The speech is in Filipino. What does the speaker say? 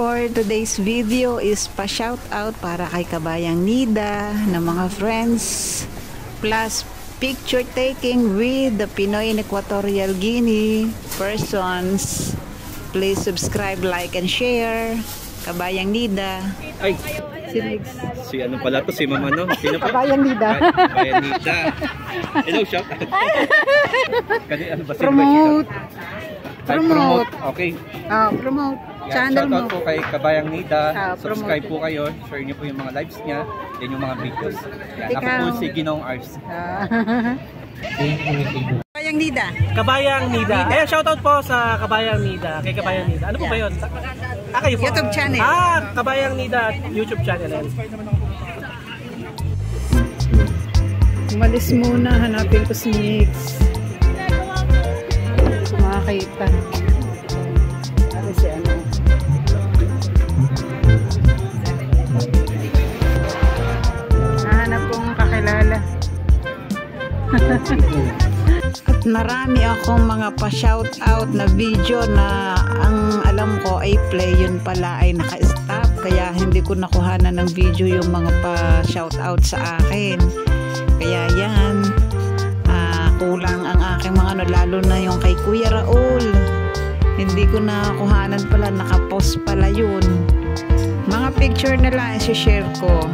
for today's video is pa-shout out para kay Kabayang Nida na mga friends plus picture taking with the Pinoy in Equatorial Guinea persons. Please subscribe, like, and share. Kabayang Nida. Ay, si ano pala to? Si Mama no? Sino pa? Kabayang Nida. Kabayang Nida. Hello, shout out. Ano ba? Promote. Promote. Okay. Promote. Yeah, Channel shout out mo. po kay Kabayang Nida. Promote. Subscribe po kayo. Share niyo po yung mga lives niya. Yan yung mga videos. Yan. Ako po si Ginong Ars. Kabayang Nida. Kabayang Nida. Ayan, shoutout po sa Kabayang Nida. Kay Kabayang Nida. Ano po ba yun? Kayo po. YouTube channel. Kabayang Nida YouTube channel. Umalis muna. Hanapin ko si Nix. Makakita. Ano si ano? Nahanap kong kakilala. At marami akong mga pa-shoutout na video na ang alam ko ay play, yun pala ay naka-stop kaya hindi ko nakuhanan ng video yung mga pa-shoutout sa akin. Kaya yan, kulang ang aking mga ano, lalo na yung kay Kuya Raul. Hindi ko nakuhanan pala, naka-post pala yun. Mga picture na lang i-share ko.